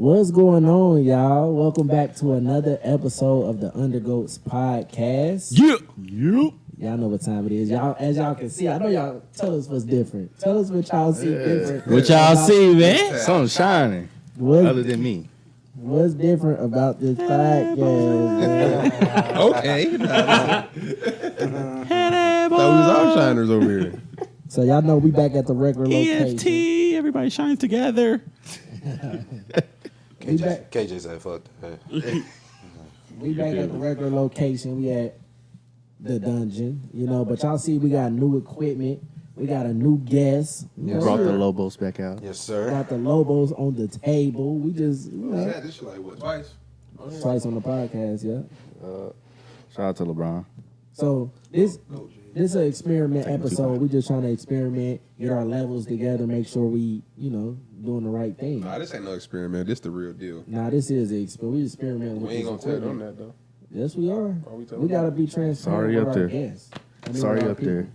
What's going on, y'all? Welcome back to another episode of the Undergoats podcast. Yep. Y'all know what time it is. Y'all, as y'all can see, I know y'all tell us what's different. Tell us what y'all see different. What y'all see, man? Something shining. Other than me. What's different about this podcast, man? Okay. Thought we was all shiners over here. So y'all know we back at the regular location. EFT, everybody shines together. KJ said, "Fuck that." We back at the regular location. We at the dungeon, but y'all see we got new equipment. We got a new guest. You brought the Lobos back out. Yes, sir. Got the Lobos on the table. We just, Yeah, this shit like what, twice? twice on the podcast, yeah. Shout out to LeBron. So this is an experiment episode. We just trying to experiment, get our levels together, make sure we, doing the right thing. Nah, this ain't no experiment. This the real deal. Nah, this is an experiment. We experimenting with We ain't this gonna tell them equipment. that though. Yes, we are. we telling We gotta be transparent Sorry with up our there. guests. Sorry with our up there. people.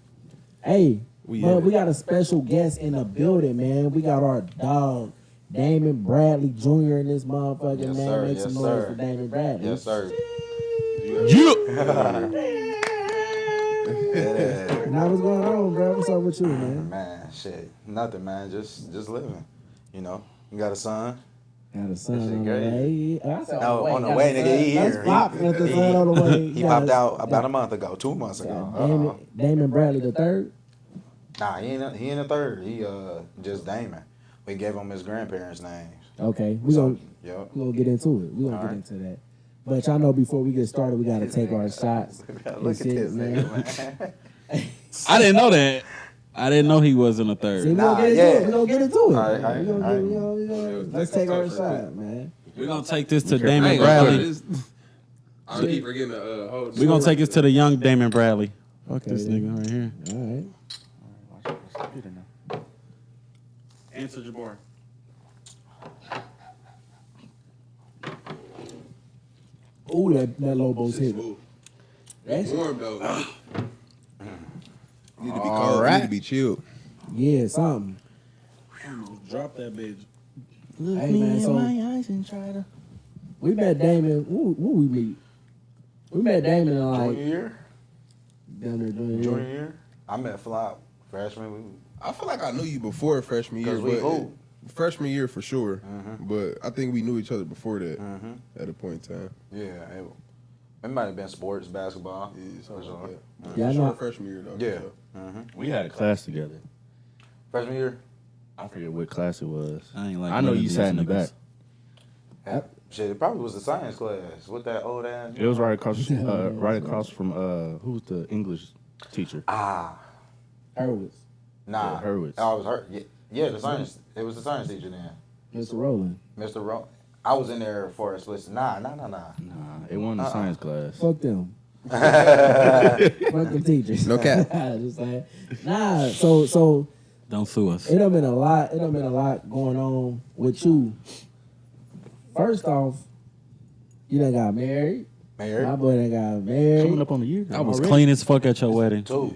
Hey, We but in we it. got a special guest in the building, man. We got our dog, Damon Bradley Jr. in this motherfucking Yes, man. sir. Make Yes, some noise sir. for Damon Bradley. Yes, sir. Now what's going on, bro? What's up with you, man? Man, shit, nothing, man. Just living. You got a son. Got a son shit on the great. way. I said On the Got way, a nigga. son. He That's here. Pop with the son on the way. He got popped a- out about a month ago, 2 months ago. Damon Bradley the third. Nah, he ain't a third. He just Damon. We gave him his grandparents' names. Okay, we gonna Yep. get into it. We gonna get into that. But y'all know before we get started, we gotta take our shots. Look at and shit, this man. nigga, man. I didn't know that. I didn't know he wasn't a See, third. we Nah, gonna get into yeah. it. We gonna get into it. All right, We gonna all right. let's take our shot, man. We're going to take this to I Damon ain't gonna Bradley. this. I keep forgetting to hold. We're going to take this to the young Damon Bradley. Fuck Okay, this nigga right here. All right. Answer Jabbar. Ooh, that Lobo's hit. It's warm though. Need to be All cold. right. Need to be chilled. Yeah, something. Drop that bitch. Hey, man, so eyes and try to. we met Damon. Who we meet? We met Damon in like Junior year? down there doing Junior year? I met Flop freshman. I feel like I knew you before freshman year, 'Cause we but old. freshman year for sure. But I think we knew each other before that Mm-hmm. at a point in time. Yeah, it might have been sports, basketball. Yeah, For something sure. like that. Yeah, I For know. sure freshman year though. Yeah. for sure. We had a class together. Freshman year? I forget what class it was. I ain't like I know none of you these sat in the niggas. back. Shit, it probably was the science class with that old ass. It was right across from who was the English teacher? Hurwitz, Nah. Yeah, Hurwitz. I was hurt. Yeah, the science. It was the science teacher then. Mr. Rowland. Mr. I was in there for a split. Nah. Nah, it wasn't the science class. Fuck them. Fuck the teachers. No cap. Just like, nah. So Don't sue us. it done been a lot. It done been a lot going on with you. First off, you done got married. My Married? boy done got married. Coming up on the year. I was clean as fuck at your wedding. 2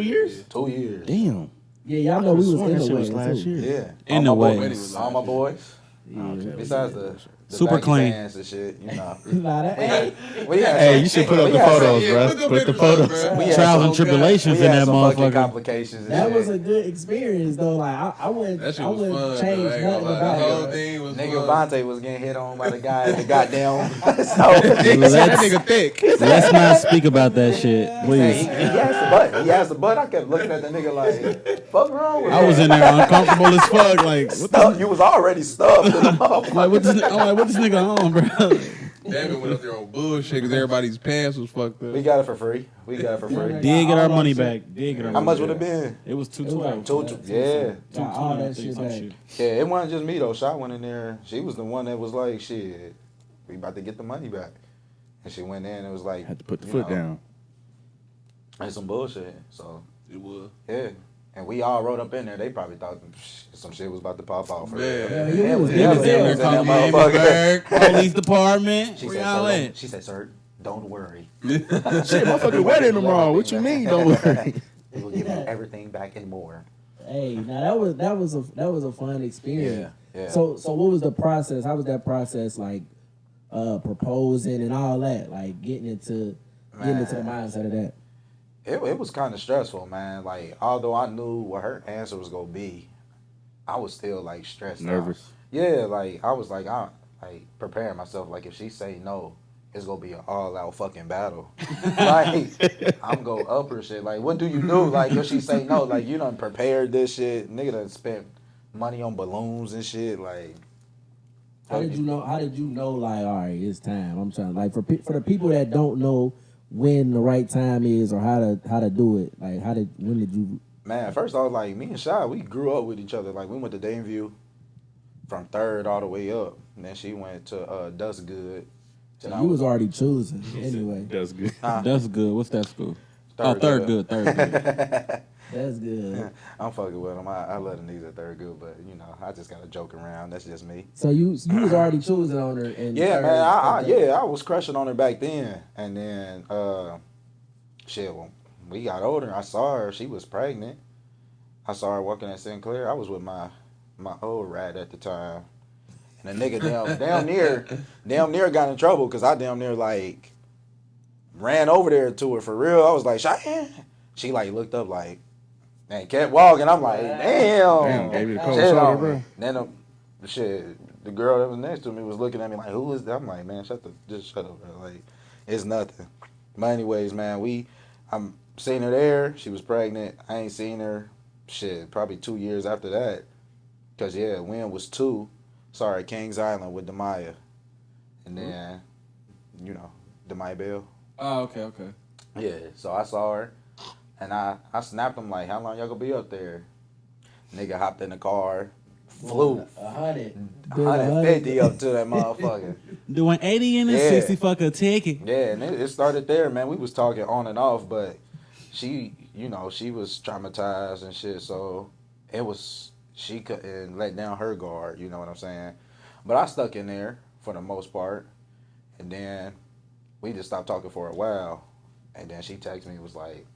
years? 2 years. Damn. Yeah, y'all know we was Sworn in that the shit was wedding last too. year. Yeah. In All the my wedding. boys. All my boys. Okay. Besides the Super baggy clean. pants and shit, Nah, that, We had Hey, some- you should put up we the had some- photos, Yeah, bro. put the Put the pictures up, photos. bro. We had Trials some- and tribulations we in had that some fucking motherfucker. complications and that shit. was a good experience though. Like I wouldn't, That shit I was wouldn't fun. change though. I ain't nothing gonna lie. The about whole it. thing was Nigga fun. Vontae was getting hit on by the guy at the goddamn. So That nigga thick. Let's not speak about that shit, he please. asked the butt. He asked the butt. I kept looking at the nigga like, fuck wrong with I was in there uncomfortable as fuck. Like, what the, You was already stuffed in the motherfucker. like, what this nigga on, bro? Damon went up there on bullshit because everybody's pants was fucked up. We got it for free. We got it for free. Did get our money back. Did get our How money much back. would it been? It was 212. Yeah. Got all that shit back. Yeah, it wasn't just me though. Shot went in there. She was the one that was like, shit, we about to get the money back. And she went in and it was like, Had to put the you foot know, down. and some bullshit. So, It was. yeah. And we all rode up in there. They probably thought some shit was about to pop off. For Yeah. real. Yeah, was he Niggas was in there there in calling that me motherfucker. Amberberg, police department. She Where said, y'all sir, at? she said, sir, don't worry. Shit, motherfucking wedding tomorrow. What you mean? Don't worry. We will give you everything back and more. Hey, now that was a fun experience. Yeah. So what was the process? How was that process like? Proposing and all that, like getting into the mindset of that. It was kind of stressful, man. Like, although I knew what her answer was gonna be, I was still like stressed, Nervous. out. Yeah, like I was I like preparing myself. Like if she say no, it's gonna be an all out fucking battle. Like I'm go up her shit. Like what do you do? Like if she say no, like you done prepared this shit. Nigga done spent money on balloons and shit. Like. How did you know? Like, all right, it's time. I'm trying. Like for the people that don't know when the right time is or how to do it. Like when did you? Man, first I was like, me and Shy, we grew up with each other. Like we went to Daneview from 3rd all the way up, and then she went to Dust Good. So you was already choosing anyway. That's good. That's good. What's that school? Third Third good. good. Third good. That's good. I'm fucking with them. I love the niggas at 3rd good, but you know, I just gotta joke around. That's just me. So you was already choosing on her. And Yeah, man. I was crushing on her back then, and then shit. When we got older, I saw her. She was pregnant. I saw her working at Sinclair. I was with my old rat at the time, and the nigga damn near got in trouble because I damn near like ran over there to her for real. I was like, Cheyenne. She like looked up like. And kept walking. I'm like, damn. Gave you the cold Shit shoulder, on bro. me. Then the girl that was next to me was looking at me like, who is that? I'm like, man, just shut up, bro. Like, it's nothing. But anyways, man, I'm seeing her there. She was pregnant. I ain't seen her, probably 2 years after that. Cause Wynn was 2. Sorry, Kings Island with Demaya. And then, Demaya Bell. Oh, okay. Yeah, so I saw her. And I snapped him like, how long y'all gonna be up there? Nigga hopped in the car, flew 150 up to that motherfucker. Doing 80 and a 60 fuck a ticket. Yeah, and it started there, man. We was talking on and off, but she was traumatized and shit, so she couldn't let down her guard, you know what I'm saying? But I stuck in there for the most part, and then we just stopped talking for a while, and then she texted me and was like,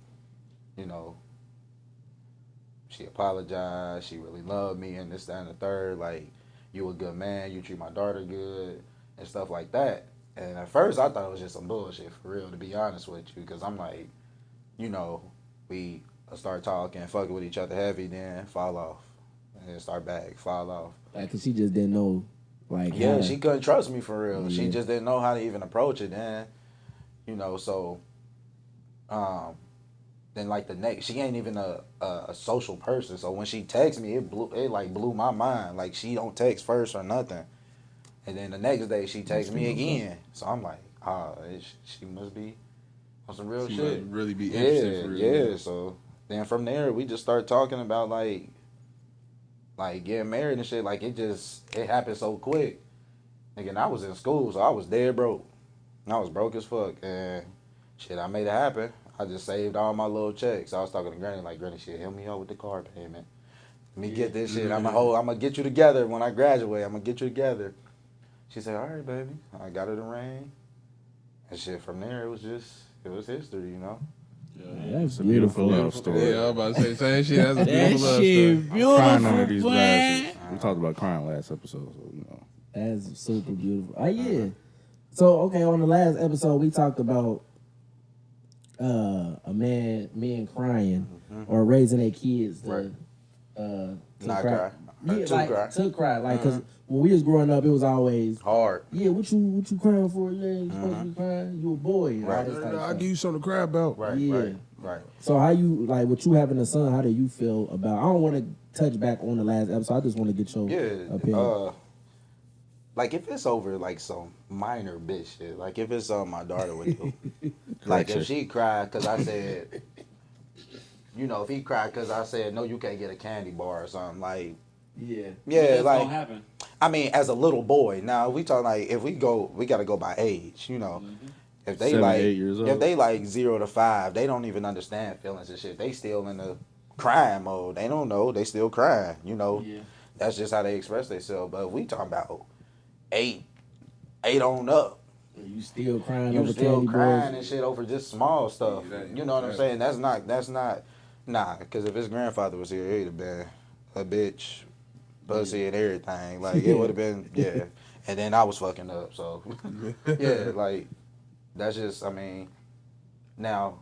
she apologized. She really loved me and this, that, and the third. Like, you a good man. You treat my daughter good and stuff like that. And at first, I thought it was just some bullshit, for real, to be honest with you. Because I'm like, we start talking, fucking with each other heavy, then fall off. And then start back, fall off. Like, because she just didn't know, like... Yeah, she couldn't trust me, for real. Yeah. She just didn't know how to even approach it then. So... Then like the next, she ain't even a social person. So when she texts me, it blew my mind. Like she don't text first or nothing. And then the next day she texts me again. So I'm like, she must be on some real She shit. must really be interested for real. Yeah. So then from there we just started talking about like getting married and shit. Like it happened so quick. Nigga, I was in school, so I was dead broke. I was broke as fuck, and shit, I made it happen. I just saved all my little checks. I was talking to Granny, like, Granny, shit, help me out with the car payment. Let me get this shit. I'm gonna get you together when I graduate. I'm gonna get you together. She said, all right, baby. I got her the ring. And shit, from there, it was history, Yeah, It's a beautiful love story. Yeah, I was about to say same shit. That's a That beautiful love shit story. beautiful, Crying under these boy. glasses. We talked about crying last episode, so That's super beautiful. Oh, yeah. So, okay, on the last episode, we talked about men crying or raising their kids to Not cry. Yeah, To like, cry. to cry. Like, because when we was growing up, it was always, Hard. yeah, what you crying for? Yeah, you supposed to be crying. You a boy. And all Right. this type of I'll stuff. give you something to cry about. Right, Yeah. right. So how you, like, with you having a son, how do you feel about, I don't want to touch back on the last episode. I just want to get your opinion. Like if it's over like some minor bitch shit, like if it's something my daughter would do, like if she cried because I said, if he cried because I said no, you can't get a candy bar or something, like Yeah. That's like gonna happen. I mean as a little boy. Now we talk like if we gotta go by age, If they 7, like 8 years old. if they like 0 to 5, they don't even understand feelings and shit. They still in the crying mode. They don't know. They still crying. Yeah. That's just how they express themselves. But we talking about 8 on up. You still crying You over still candy crying bars. and shit over just small stuff. Exactly. You know what I'm saying? That's not Nah, because if his grandfather was here, he'd have been a bitch, pussy, and everything. Like, it would have been, yeah. And then I was fucking up, so. Yeah, like, that's just, I mean, now,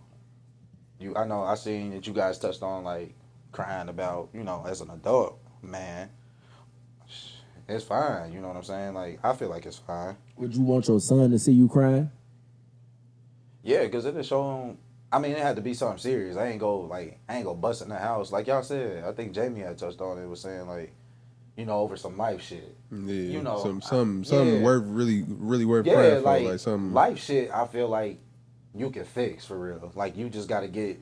I know I seen that you guys touched on, like, crying about, as an adult, man. It's fine, you know what I'm saying? Like, I feel like it's fine. Would you want your son to see you crying? Yeah, because it'll show him. I mean, it had to be something serious. I ain't go bust in the house. Like y'all said, I think Jamie had touched on it, was saying, like, over some life shit. Yeah, Some something worth really worth crying for, like something. Life shit, I feel like you can fix for real. Like, you just got to get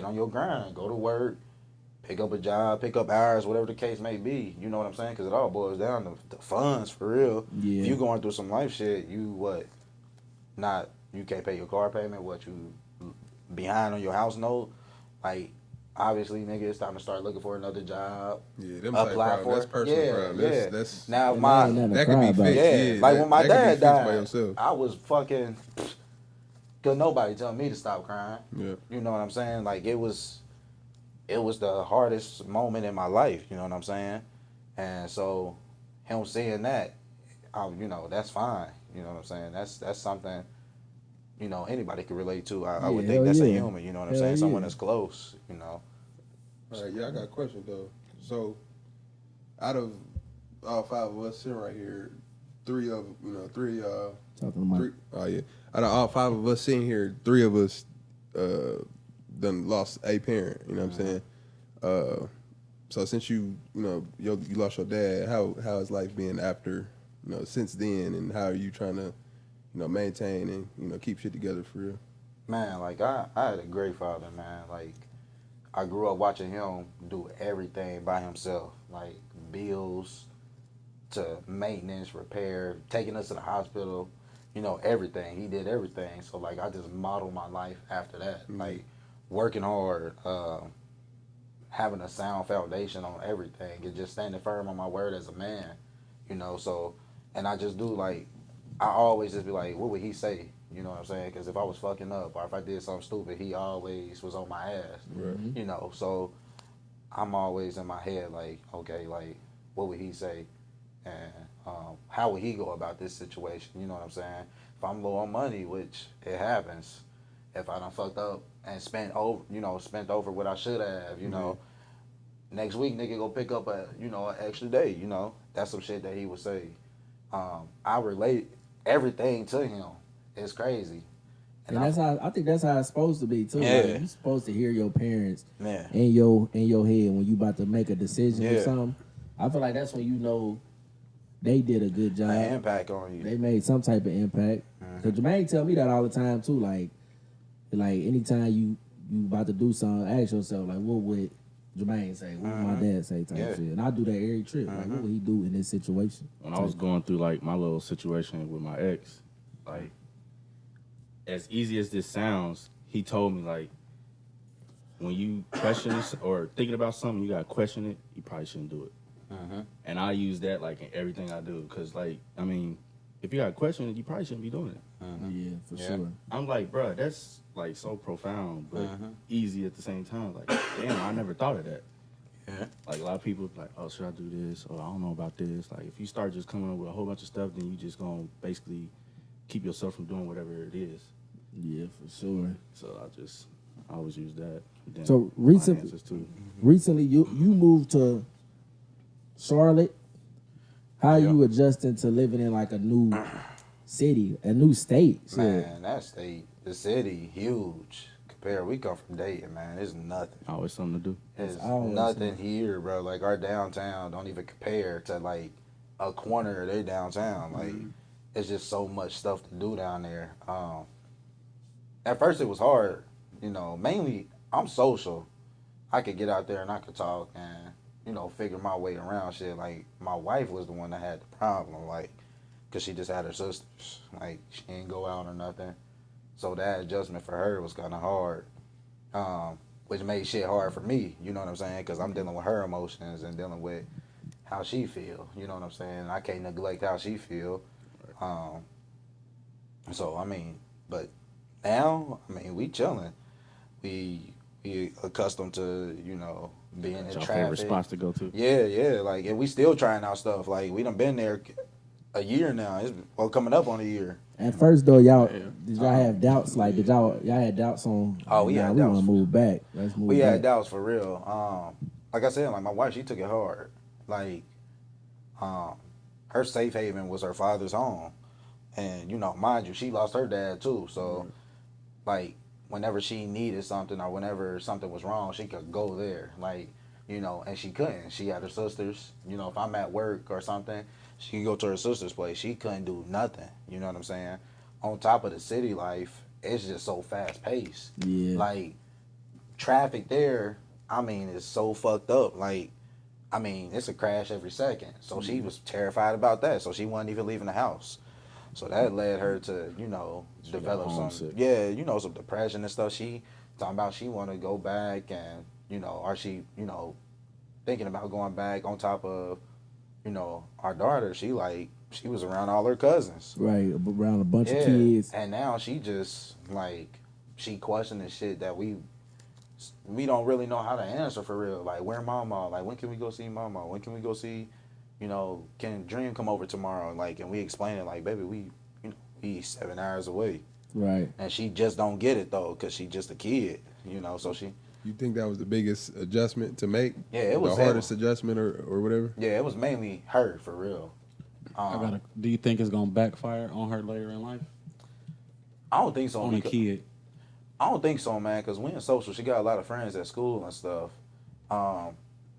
on your grind, go to work, pick up a job, pick up hours, whatever the case may be. You know what I'm saying? Because it all boils down to funds for real. Yeah. If you going through some life shit, you can't pay your car payment, you behind on your house note, like, obviously, nigga, it's time to start looking for another job. Yeah, them apply type for that's it. personal problem. Yeah. That's now that could be fixed. yeah, like when my dad died, by I was fucking, cause nobody tell me to stop crying. Yeah. You know what I'm saying? Like, it was the hardest moment in my life. You know what I'm saying? And so, him seeing that, that's fine. You know what I'm saying? That's something, anybody could relate to. I would think that's a human. You know what I'm saying? Someone that's close. All right, yeah, I got a question though. So, out of all 5 of us sitting right here, 3 of Talking about. out of all 5 of us sitting here, 3 of us done lost a parent. You know what I'm saying? So since you lost your dad, how has life been after since then, and how are you trying to maintain and keep shit together for real? Man, like, I had a great father, man. Like, I grew up watching him do everything by himself, like bills to maintenance, repair, taking us to the hospital, everything. He did everything. So, like, I just modeled my life after that. Mm-hmm. Like, working hard, having a sound foundation on everything, and just standing firm on my word as a man, so, and I just do, like, I always just be like, what would he say? You know what I'm saying? Because if I was fucking up or if I did something stupid, he always was on my ass. Right. So I'm always in my head like, okay, like, what would he say? And how would he go about this situation? You know what I'm saying? If I'm low on money, which it happens, if I done fucked up and spent over what I should have, next week, nigga, go pick up an extra day, that's some shit that he would say. I relate everything to him. It's crazy. And I think that's how it's supposed to be too. Yeah. Like, you're supposed to hear your parents Yeah. in your head when you about to make a decision or Yeah. something. I feel like that's when they did a good job. An impact on you. They made some type of impact. Cause Jermaine tell me that all the time too. Like anytime you about to do something, ask yourself like, what would Jermaine say? What would my dad say? Type shit. And I do that every trip. Like, what would he do in this situation? When I was going through like my little situation with my ex, like, as easy as this sounds, he told me, like, when you question or thinking about something, you gotta question it. You probably shouldn't do it. And I use that like in everything I do, cause like, I mean, if you gotta question it, you probably shouldn't be doing it. Yeah, for sure. I'm like, bro, that's like so profound, but easy at the same time. Like, damn, I never thought of that. Yeah. Like, a lot of people be like, oh, should I do this? Or I don't know about this. Like, if you start just coming up with a whole bunch of stuff, then you just gonna basically keep yourself from doing whatever it is. Yeah, for sure. So I always use that. Then So finances too. recently you moved to Charlotte. How are you adjusting to living in like a new city, a new state? Shit. Man, that state, the city, huge. We come from Dayton, man. It's nothing. Always something to do. It's nothing here, bro. Like, our downtown don't even compare to like a corner of their downtown. Like, it's just so much stuff to do down there. At first it was hard, mainly I'm social. I could get out there and I could talk and, figure my way around shit. Like, my wife was the one that had the problem, like, cause she just had her sisters. Like, she didn't go out or nothing. So that adjustment for her was kind of hard, which made shit hard for me, you know what I'm saying? Because I'm dealing with her emotions and dealing with how she feel, you know what I'm saying? I can't neglect how she feel. So, I mean, but now, I mean, we chilling. We we accustomed to, being in Your traffic. favorite spots to go to? Yeah, like, and we still trying out stuff. Like, we done been there a year now. It's coming up on a year. At first though, y'all did y'all have doubts? Like, did y'all had doubts on? Oh, we had we doubts. want to move back. Let's move We back. had doubts for real. Like I said, like my wife, she took it hard. Like, her safe haven was her father's home, and mind you, she lost her dad too. So, like, whenever she needed something or whenever something was wrong, she could go there. Like, and she couldn't. She had her sisters. If I'm at work or something, she could go to her sister's place. She couldn't do nothing. You know what I'm saying? On top of the city life, it's just so fast paced. Yeah. Like, traffic there, I mean, is so fucked up. Like, I mean, it's a crash every second. So she was terrified about that. So she wasn't even leaving the house. So that led her to, develop some, some depression and stuff. She talking about she want to go back and, or she, thinking about going back on top of, our daughter. She was around all her cousins. Right, around a bunch of kids. And now she just, like, she questioning shit that we don't really know how to answer for real. Like, where mama? Like, when can we go see mama? When can we go see, can Dream come over tomorrow? Like, and we explain it like, baby, we 7 hours away. Right. And she just don't get it though, cause she just a kid, so she. You think that was the biggest adjustment to make? Yeah, it was the hardest adjustment or whatever. Yeah, it was mainly her for real. Do you think it's gonna backfire on her later in life? I don't think so. On a kid. I don't think so, man, because we in social. She got a lot of friends at school and stuff.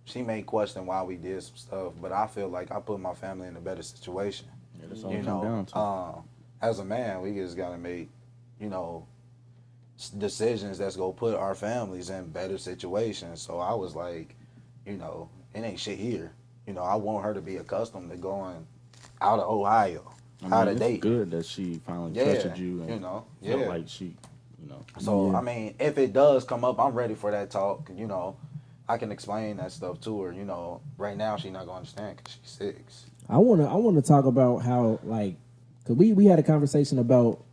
She may question why we did some stuff, but I feel like I put my family in a better situation. Yeah, that's all it comes down to. As a man, we just gotta make, decisions that's gonna put our families in better situations. So I was like, it ain't shit here. I want her to be accustomed to going out of Ohio, out of it's date. good that she finally trusted you. And felt like she, So, I mean, if it does come up, I'm ready for that talk. I can explain that stuff to her. Right now she's not gonna understand because she's 6. I wanna talk about how, like, cause we had a conversation about.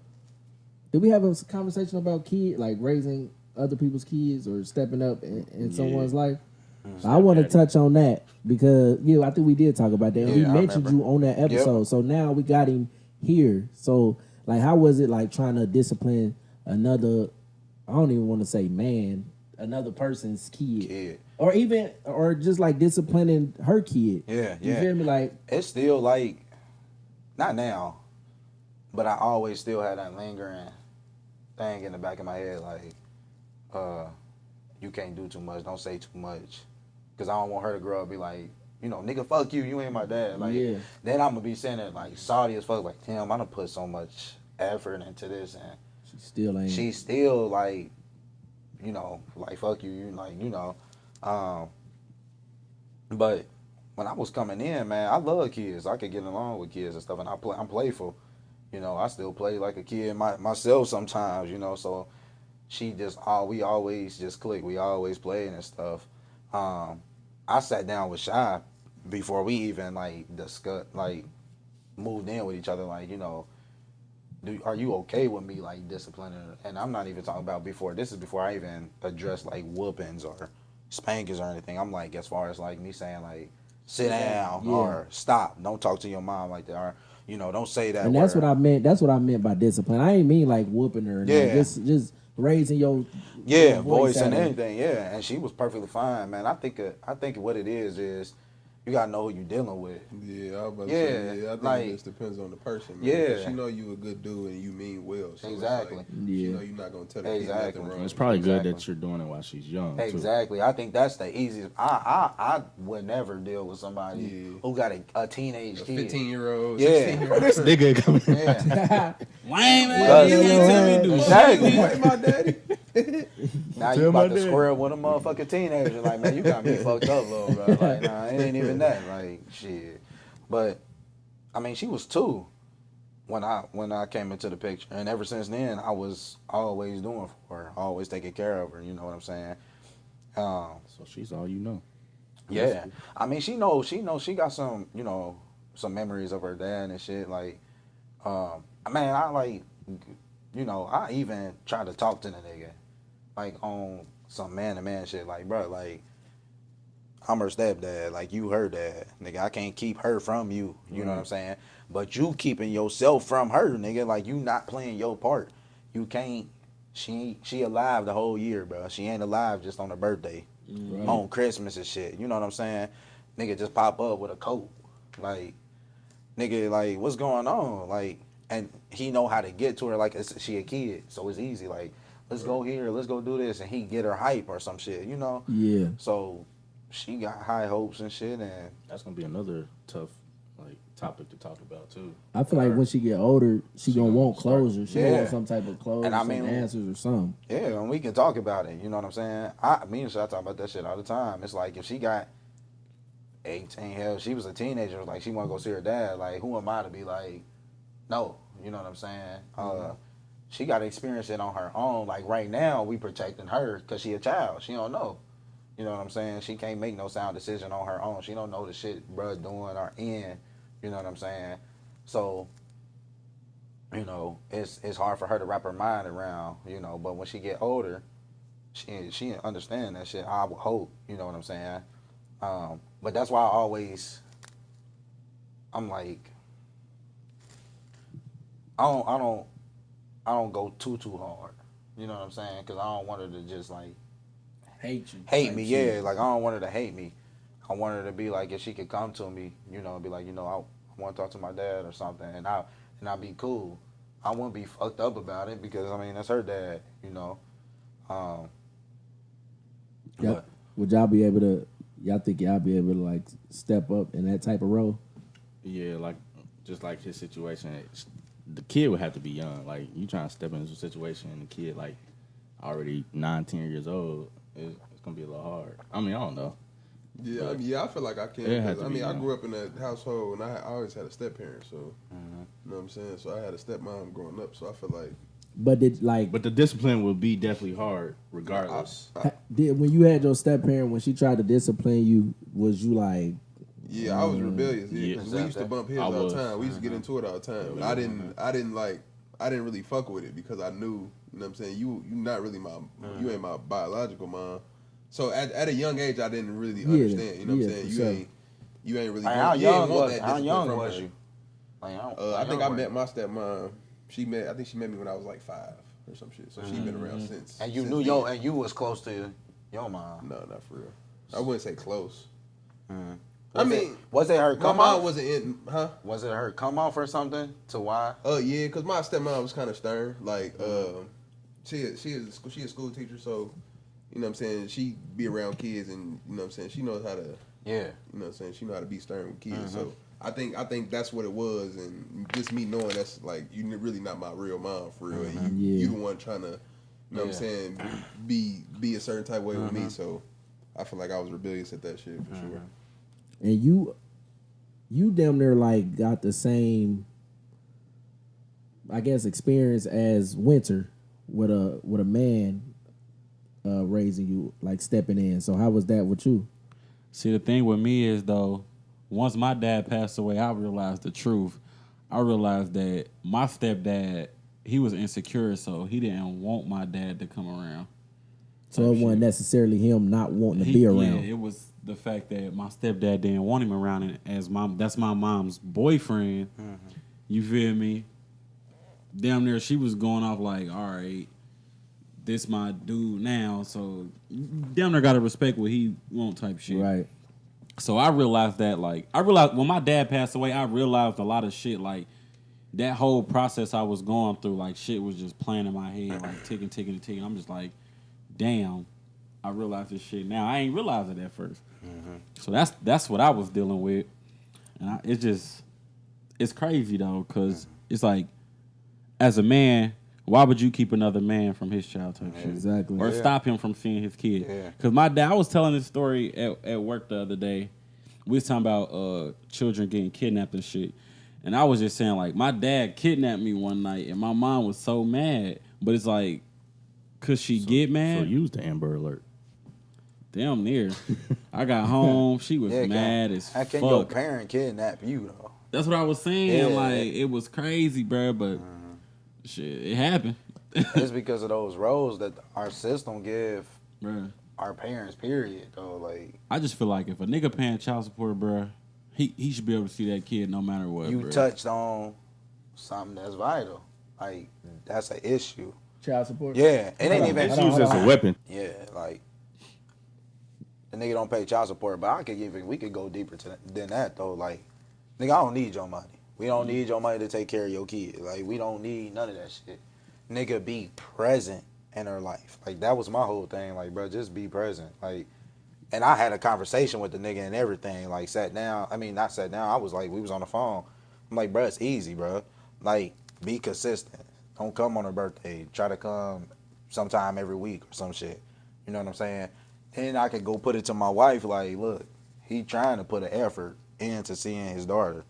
Did we have a conversation about like raising other people's kids or stepping up in someone's life? So I want to touch on that because I think we did talk about that. We mentioned you on that episode, so now we got him here. So, like, how was it like trying to discipline another? I don't even want to say man, another person's kid. Or just like disciplining her kid. Yeah, you feel me? Like, it's still like, not now, but I always still had that lingering thing in the back of my head, like, you can't do too much, don't say too much, because I don't want her to grow up and be like, nigga, fuck you, you ain't my dad. Like, then I'm gonna be saying it like salty as fuck, like, damn, I done put so much effort into this, and she's still like, like, fuck you, but when I was coming in, man, I love kids. I could get along with kids and stuff, and I'm playful. I still play like a kid myself sometimes, so we always just click. We always play and stuff. I sat down with Shy before we even, like, discussed, like, moved in with each other, like, are you okay with me, like, disciplining her? And I'm not even talking about before. This is before I even address, like, whoopings or spankings or anything. I'm like, as far as, like, me saying, like, sit down or stop. Don't talk to your mom like that. Or, don't say that. And that's what I meant. That's what I meant by discipline. I ain't mean like whooping her. Yeah. Just raising your voice and anything. Yeah, and she was perfectly fine, man. I think what it is you gotta know who you're dealing with. Yeah, I was about to say, I think it just depends on the person, man. Yeah, she know you a good dude and you mean well. So exactly. Like, she know you're not gonna tell her nothing wrong. It's probably good that you're doing it while she's young. Exactly. Too. I think that's the easiest. I would never deal with somebody who got a teenage kid, 15-year-old, 16-year-old. This nigga coming. Yeah. Lame man. You ain't tell me to do shit. My daddy. Now you about to square up with a motherfucking teenager. Like, man, you got me fucked up, little bro. Like, nah, it ain't even that. Like, shit. But I mean, she was 2 when I came into the picture, and ever since then, I was always doing for her, always taking care of her. You know what I'm saying? So she's all you know. Yeah, I mean, she knows she got some some memories of her dad and shit. Like, man, I like, I even tried to talk to the nigga. Like, on some man to man shit. Like, bro, like I'm her stepdad. Like you her dad, nigga. I can't keep her from you. You know what I'm saying? But you keeping yourself from her, nigga. Like you not playing your part. You can't. She alive the whole year, bro. She ain't alive just on her birthday, on Christmas and shit. You know what I'm saying? Nigga just pop up with a coat, like nigga, like what's going on? Like, and he know how to get to her. Like she a kid, so it's easy. Like let's go here, let's go do this, and he get her hype or some shit. You know? Yeah. So she got high hopes and shit, and That's gonna be another tough like topic to talk about too. I feel like when she get older, she gonna want start- closure. She Yeah. gonna want some type of closure, And I some mean- answers or something. yeah, and we can talk about it. You know what I'm saying? Me and Shai talk about that shit all the time. It's like if she got 18, hell, she was a teenager. Like she want to go see her dad. Like who am I to be like, no? You know what I'm saying? She got to experience it on her own. Like right now, we protecting her because she a child. She don't know. You know what I'm saying? She can't make no sound decision on her own. She don't know the shit bruh doing or in. You know what I'm saying? So, you know, it's hard for her to wrap her mind around. You know, but when she get older, she understand that shit. I would hope. You know what I'm saying? But that's why I'm like, I don't go too hard. You know what I'm saying? Because I don't want her to just like Hate you. hate me. Yeah, like I don't want her to hate me. I want her to be like, if she could come to me, you know, and be like, you know, I want to talk to my dad or something, and I'll be cool. I wouldn't be fucked up about it because I mean that's her dad, you know. Yeah. Would y'all be able to? Y'all think y'all be able to like step up in that type of role? Yeah, like just like his situation, the kid would have to be young. Like you trying to step into a situation and the kid like already 9-10 years old, it's gonna be a little hard. I mean, I don't know. Yeah, I mean, I feel like I can. It had 'Cause, to I be mean, I young. grew up in that household, and I always had a step parent. So, you know what I'm saying. So I had a stepmom growing up. So I feel like But did like But the discipline will be definitely hard regardless. did when you had your step parent when she tried to discipline you, was you like yeah, I was rebellious. Yeah, Yeah. 'cause we used to bump heads I all the was. time. We used to get into it all the time. Yeah, I we didn't really fuck with it because I knew, you know what I'm saying. You not really you ain't my biological mom. So at a young age, I didn't really understand. You know what I'm saying. for sure. You ain't really. Like, how you ain't young want was that how discipline young from was her. you? Like, I think I met my stepmom. I think she met me when I was like 5 or some shit. So she been around since. And you since knew then. and you was close to your mom. No, not for real. I wouldn't say close. Was it her My come mom off? wasn't in, huh? Was it her come off or something? To why? Yeah, cause my stepmom was kind of stern. Like, she a school teacher, so you know what I'm saying. She be around kids, and you know what I'm saying. She knows how to, Yeah. you know what I'm saying. She know how to be stern with kids. So I think that's what it was, and just me knowing that's like you really not my real mom for real. And you the one trying to, you know what I'm saying, be a certain type of way with me. So I feel like I was rebellious at that shit for sure. and you damn near like got the same I guess experience as Winter with a man raising you, like stepping in. So how was that with you? See, the thing with me is, though, once my dad passed away, I realized the truth. I realized that my stepdad, he was insecure, so he didn't want my dad to come around. So it wasn't necessarily him not wanting to be Yeah, around. it was the fact that my stepdad didn't want him around, and that's my mom's boyfriend. You feel me? Damn near, she was going off like, all right, this my dude now, so damn near gotta respect what he want type shit. Right. So I realized that, like, when my dad passed away, I realized a lot of shit, like, that whole process I was going through, like, shit was just playing in my head, like, ticking. I'm just like, damn, I realized this shit now. I ain't realized it at first. So that's what I was dealing with. And it's crazy, though, because it's like, as a man, why would you keep another man from his child type shit? Exactly. Or stop him from seeing his kid? Yeah. Because my dad, I was telling this story at work the other day. We was talking about children getting kidnapped and shit. And I was just saying, like, my dad kidnapped me one night, and my mom was so mad. But it's like, could she get mad? So use the Amber Alert. Damn near. I got home. She was mad as How can fuck. your parent kidnap you, though? That's what I was saying. Yeah. Like, it was crazy, bro. But shit, it happened. It's because of those roles that our system give Bruh. our parents. Period. Though, like I just feel like if a nigga paying child support, bruh, he should be able to see that kid no matter what. you bruh. touched on something that's vital. Like that's an issue. Child support. Yeah, it ain't even. It's used as a weapon. Yeah, like the nigga don't pay child support, but we could go deeper than that though. Like, nigga, I don't need your money. We don't need your money to take care of your kid. Like, we don't need none of that shit. Nigga, be present in her life. Like, that was my whole thing. Like, bro, just be present. Like, and I had a conversation with the nigga and everything. Like, sat down. I mean, not sat down. I was like, we was on the phone. I'm like, bro, it's easy, bro. Like, be consistent. Don't come on her birthday. Try to come sometime every week or some shit. You know what I'm saying? Then I could go put it to my wife, like, look, he trying to put an effort into seeing his daughter.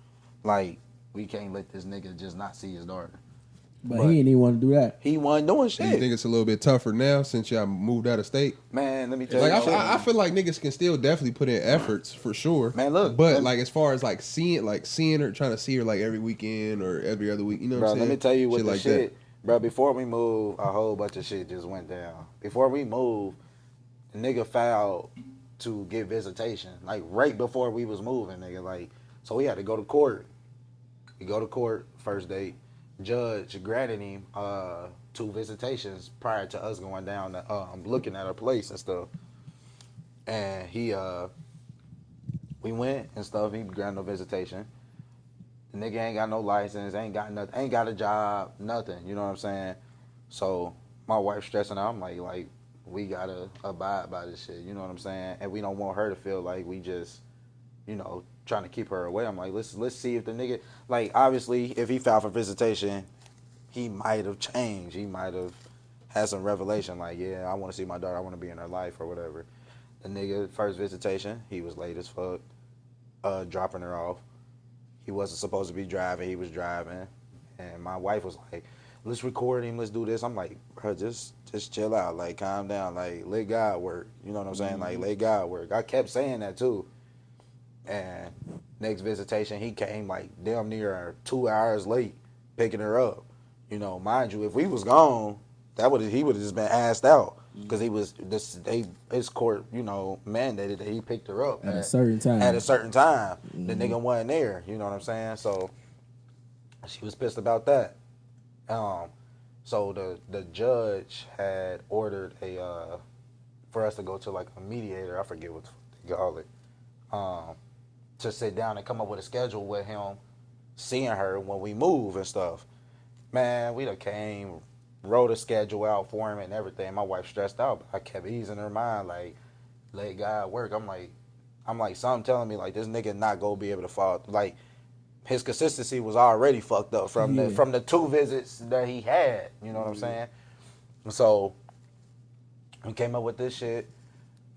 Like, we can't let this nigga just not see his daughter. But he ain't even want to do that. He wasn't doing Do you shit. think it's a little bit tougher now since y'all moved out of state? Man, let me tell Like you. I feel like niggas can still definitely put in efforts for sure. Man, look, but like as far as like seeing her, trying to see her like every weekend or every other week, you know what Bro, I'm saying? let me tell you what shit the like shit. that. Bro, before we moved, a whole bunch of shit just went down. Before we moved, the nigga filed to get visitation. Like right before we was moving, nigga. Like, so we had to go to court. We go to court, first date. Judge granted him 2 visitations prior to us going down to looking at our place and stuff. And we went and stuff. He granted no visitation. The nigga ain't got no license, ain't got nothing, ain't got a job, nothing. You know what I'm saying? So my wife stressing out. I'm like we gotta abide by this shit. You know what I'm saying? And we don't want her to feel like we just, trying to keep her away. I'm like, let's see if the nigga, like, obviously, if he filed for visitation, he might have changed. He might have had some revelation, like, yeah, I want to see my daughter. I want to be in her life or whatever. The nigga, first visitation, he was late as fuck, dropping her off. He wasn't supposed to be driving. He was driving. And my wife was like, let's record him. Let's do this. I'm like, bro, just chill out. Like, calm down. Like, let God work. You know what I'm saying? Like, let God work. I kept saying that, too. And next visitation, he came like damn near 2 hours late picking her up. Mind you, if we was gone, he would have just been asked out because his court, mandated that he picked her up At a certain time. At a certain time, Mm-hmm. the nigga wasn't there. You know what I'm saying? So she was pissed about that. So the judge had ordered for us to go to like a mediator. I forget what they call it. To sit down and come up with a schedule with him, seeing her when we move and stuff. Man, we done came, wrote a schedule out for him and everything. My wife stressed out, but I kept easing her mind, like, let God work. I'm like, something telling me like this nigga not gonna be able to fall. Like, his consistency was already fucked up from the 2 visits that he had. You know what I'm saying? So we came up with this shit.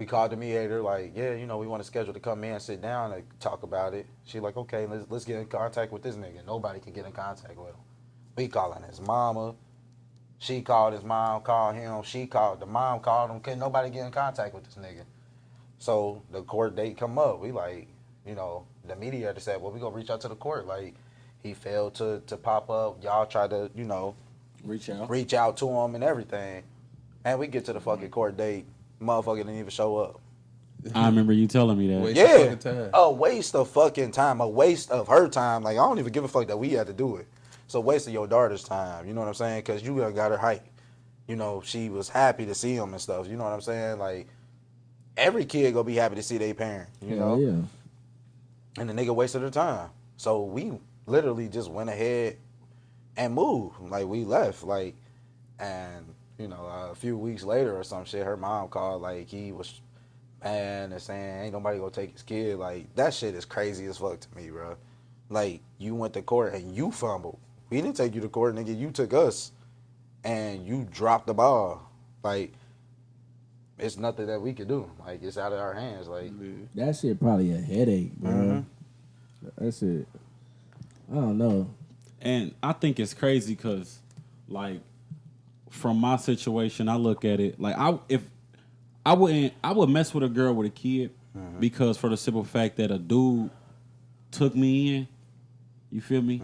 We called the mediator, like, yeah, we want to schedule to come in, sit down, and talk about it. She like, okay, let's get in contact with this nigga. Nobody can get in contact with him. We calling his mama. She called his mom, called him. The mom called him. Couldn't nobody get in contact with this nigga. So the court date come up. We like, the mediator said, well, we gonna reach out to the court. Like, he failed to pop up. Y'all tried to, reach out to him and everything. And we get to the fucking court date. Motherfucker didn't even show up. I remember you telling me that. Waste of fucking time. A waste of fucking time. A waste of her time. Like, I don't even give a fuck that we had to do it. It's a waste of your daughter's time. You know what I'm saying? Because you got her hype. She was happy to see him and stuff. You know what I'm saying? Like, every kid gonna be happy to see their parent. Yeah. And the nigga wasted her time. So we literally just went ahead and moved. Like, we left. Like, and a few weeks later or some shit, her mom called, like, he was mad and saying, ain't nobody gonna take his kid. Like, that shit is crazy as fuck to me, bro. Like, you went to court and you fumbled. We didn't take you to court, nigga. You took us and you dropped the ball. Like, it's nothing that we could do. Like, it's out of our hands. Like, That shit probably a headache, bro. Mm-hmm. That shit, I don't know. And I think it's crazy because, like, from my situation, I look at it like I would mess with a girl with a kid because for the simple fact that a dude took me in. You feel me?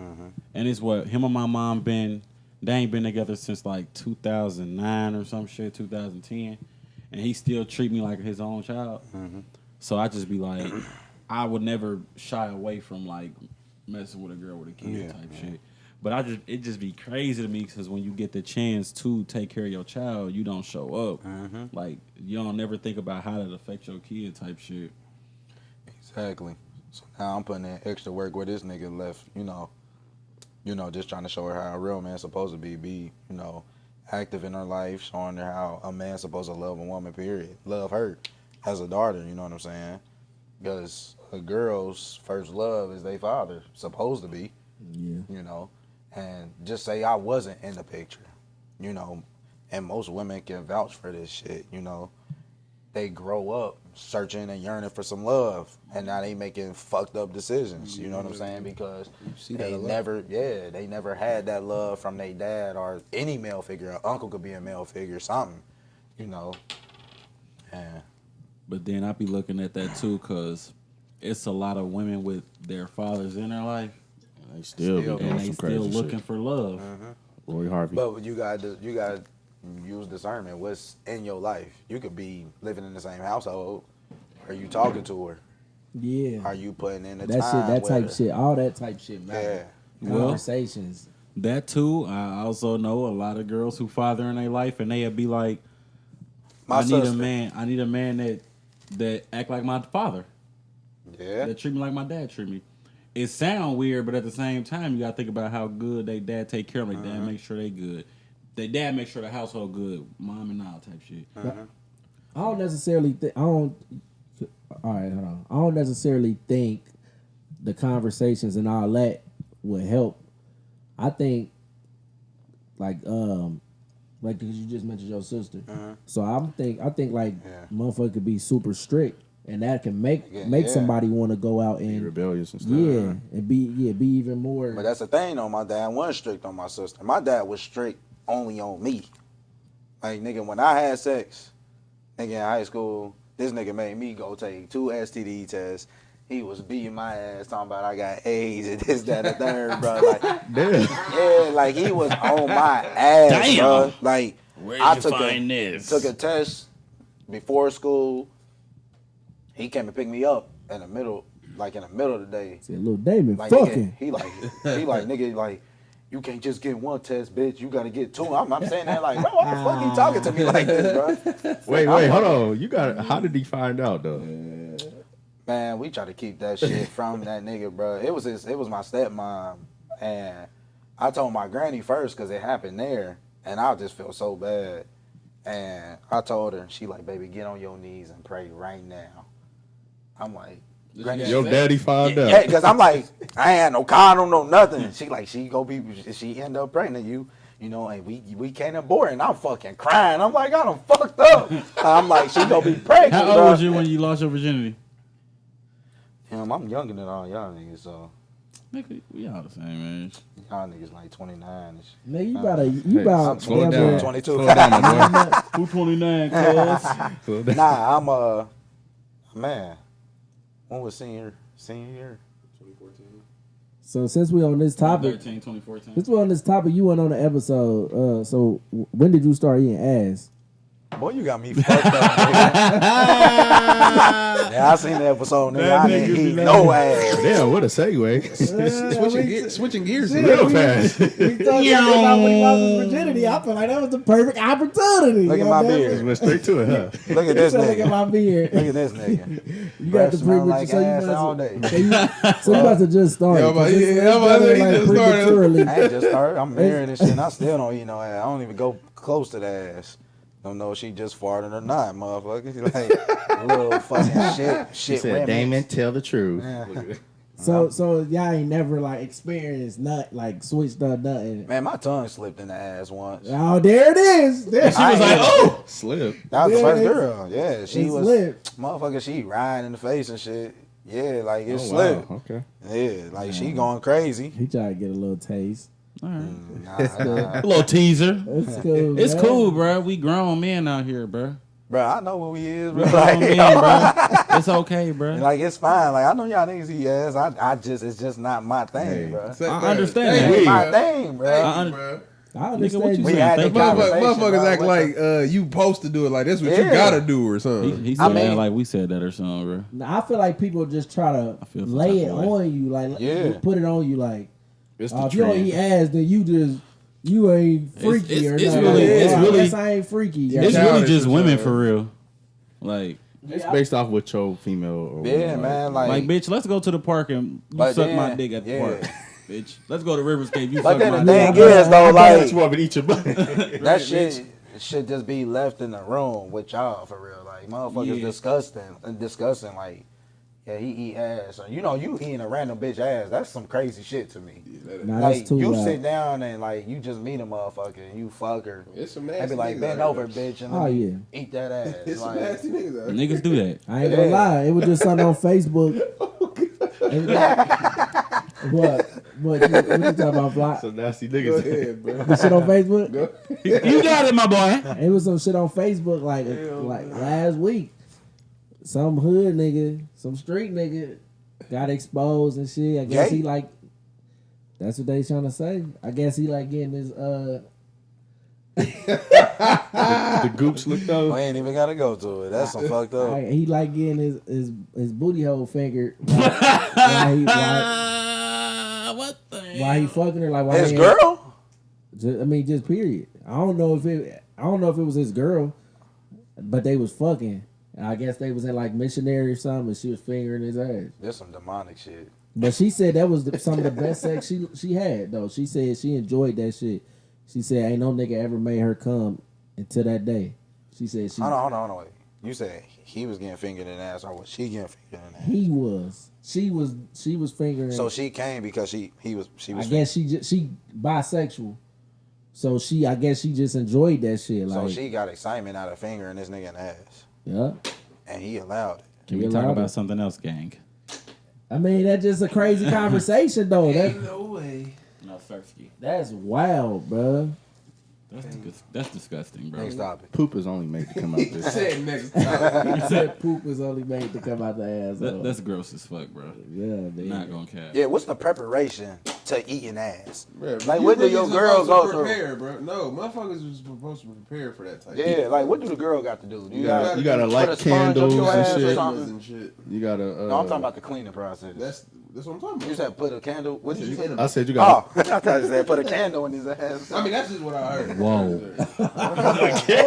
And it's what him and my mom they ain't been together since like 2009 or some shit, 2010. and he still treat me like his own child. So I just be like, I would never shy away from like messing with a girl with a kid type shit. But it just be crazy to me because when you get the chance to take care of your child, you don't show up. Like you don't never think about how that affect your kid type shit. Exactly. So now I'm putting in extra work where this nigga left, you know, just trying to show her how a real man's supposed to be, you know, active in her life, showing her how a man's supposed to love a woman, period. Love her as a daughter, you know what I'm saying? Because a girl's first love is their father, supposed to be, you know. And just say I wasn't in the picture, you know, and most women can vouch for this shit, you know. They grow up searching and yearning for some love, and now they making fucked up decisions, you know what I'm saying? Because they never had that love from their dad or any male figure. An uncle could be a male figure, something, you know. And But then I be looking at that too, cause it's a lot of women with their fathers in their life. They still be doing And they some still crazy looking shit. for love. Roy Harvey. but you got to use discernment. What's in your life? You could be living in the same household. Are you talking to her? Yeah. Are you putting in the That time? shit, that with type her? shit, all that type shit matter. Yeah. Conversations. That too. I also know a lot of girls who father in their life, and they'll be like, I need a man that act like my father. Yeah. That treat me like my dad treat me. It sound weird, but at the same time, you gotta think about how good they dad take care of them. They dad make sure they good. They dad make sure the household good. Mom and all type shit. I don't necessarily think. All right, hold on. I don't necessarily think the conversations and all that would help. I think, like because you just mentioned your sister, so I think like motherfucker could be super strict, and that can make somebody want to go out and Be rebellious and stuff. Yeah, and be even more. But that's the thing though, my dad wasn't strict on my sister. My dad was strict only on me. Like, nigga, when I had sex, nigga, in high school, this nigga made me go take 2 STD tests. He was beating my ass, talking about I got AIDS and this, that, and the third, bro. Like, yeah, like, he was on my ass, bro. Like, Where'd you find this? Took a test before school. He came and picked me up in the middle of the day. See, little Damon Like, fucking. nigga, he like, nigga, like, you can't just get 1 test, bitch. You gotta get 2. I'm saying that like, bro, why the fuck you talking to me like this, bro? Wait, hold on. How did he find out though? Man, we try to keep that shit from that nigga, bro. It was my stepmom, and I told my granny first because it happened there, and I just felt so bad. And I told her, she like, baby, get on your knees and pray right now. I'm like, granny, Your daddy found out. yeah, because I'm like, I ain't had no condom, no nothing. She like, she end up pregnant, you know, and we can't abort, and I'm fucking crying. I'm like, I done fucked up. I'm like, she gonna be pregnant. How old bro. was you when you lost your virginity? I'm younger than all y'all niggas, so Nigga, we all the same age. y'all niggas like 29. Nigga, you about slow damn down. near- 22. Slow down, my boy. Who 29, cuz? Slow down. Nah, I'm man. When was senior year? So since we on this topic, 2014. since we on this topic, you went on the episode. So when did you start eating ass? Boy, you got me fucked up, nigga. Yeah, I seen the episode, nigga. I didn't eat no ass. Damn, what a segue. Switching gears Real fast. We talking about when he lost his virginity. I feel like that was the perfect opportunity. Look at my beard. Went straight to it, huh? Look at this Look at nigga. my beard. Look at this nigga. You got the Smell pre like so you ass must all day. so you about to just start. Yeah, but he just started. prematurely. I ain't just started. I'm married and shit, and I still don't eat no ass. I don't even go close to the ass. Don't know if she just farted or not, motherfucker. She like little fucking shit. Said, Damon, tell the truth. Yeah. So y'all ain't never like experienced switched up nothing. Man, my tongue slipped in the ass once. Oh, there it is. There She was like, oh! Slip. That was the Yeah, first it's- girl. Yeah, she it was slipped. motherfucker. She riding in the face and shit. Yeah, like it Oh, slipped. wow. Okay. Yeah, like she going crazy. He tried to get a little taste. Nah. A little teaser. It's cool. It's man. cool, bro. We grown men out here, bro. Bro, I know who he is, bro. We grown men, bro. It's okay, bro. Like it's fine. Like I know y'all niggas eat ass. It's just not my thing, bro. I understand It that. ain't my thing, bro. I un- bro. I understand what you you. We had saying? the conversation, Motherfuckers bro, act with like you supposed to do it. Like that's what you Yeah. gotta do or something. He said that mean- like we said that or something, bro. Now, I feel like people just try to I feel some lay type it of way. on you, like Yeah. put it on you, like It's the if you don't trend. eat ass, then you ain't freaky it's- or it's nothing. really- Like, it's I really- guess I ain't freaky. Yeah. It's Childish really just or women something. for real. Like, It's based off what your female or Yeah, woman man. like, Like, bitch, let's go to the park and you But suck then- my dick at the yeah. park, bitch. Let's go to Riverscape. You but suck then my the dick. thing is, though, like, You want me to eat your butt? that shit should just be left in the room with y'all for real. Like, motherfuckers Yeah. discussing, like, yeah, he eat ass. Or, you eating a random bitch ass. That's some crazy shit to me. Nah, Like, that's too you loud. sit down and, like, you just meet a motherfucker and you fuck her. It's some They nasty be like, niggas bend out over, here. bitch, and Oh, let me yeah. eat that ass. It's some Like, nasty niggas out here. Niggas do that. I ain't gonna Yeah. lie, it was just something on Facebook. What you talking about, Fly? Some nasty Go niggas. ahead, bro. The shit on Facebook? You got it, my boy. It was some shit on Facebook like last week. Some hood nigga, some street nigga got exposed and shit. I guess Gay? he like. That's what they trying to say. I guess he like getting his The gooch looked we over. ain't even gotta go to it. That's some fucked up. he like getting his booty hole fingered. Why What the why he fucking her like why His he ain't- girl? just period. I don't know if it was his girl, but they was fucking. And I guess they was in like missionary or something, and she was fingering his ass. There's some demonic shit. But she said that was some of the best sex she had though. She said she enjoyed that shit. She said ain't no nigga ever made her come until that day. She said she. Hold on, wait. You said he was getting fingered in the ass, or was she getting fingered in the ass? He was. She was fingering. So she came because she was. I guess she bisexual. So I guess she just enjoyed that shit. Like So she got excitement out of fingering this nigga in the ass, yeah. and he allowed it. Can we You talk allowed about it. something else, gang? I mean that's just a crazy conversation though. No way. No, Sersky. That's wild, bro. That's disgusting, bro. Next topic. Poop is only made to come out this. Say it next time. He said poop is only made to come out the ass. That's gross as fuck, bro. yeah, man. Not gonna cap. Yeah, what's the preparation to eating ass? Bruh, Like, you what do really your girl supposed go to through? prepare, bro? No, motherfuckers was supposed to prepare for that type. Yeah, like what do the girl got to do? Do You gotta put light a sponge up candles your and ass or shit. something? and shit. You gotta. No, I'm talking about the cleaning process. That's what I'm talking about. You said put a candle. What did you say? I said you got. Oh, I thought you said put a candle in his ass. I mean, that's just what I heard. Whoa.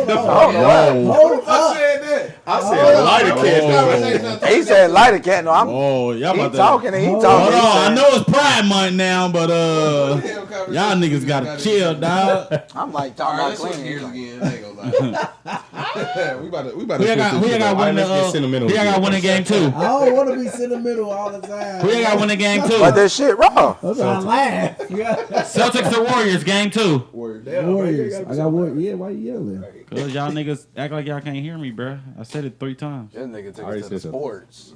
Hold I up. said that. I said light a candle. He said light a candle. I'm Oh, y'all he about to. talking and he Hold talking. Hold He on, I said- know it's Pride Month now, but y'all niggas gotta chill, dog. I'm like All talking right, about let's switch cleaning. gears He's like, again. I ain't gonna lie. we about to Who switch y'all got? this Who y'all shit got up. winning? let's get sentimental Who y'all got again. winning game two? I don't want to be sentimental all the time. Who y'all got winning game but two? that shit raw. I'm trying to laugh. Yeah. Celtics or Warriors game two? Warriors. I got Warriors. Yeah, why you yelling? Cause y'all niggas act like y'all can't hear me, bruh. I said it 3 times. This nigga took already us to the said so. sports.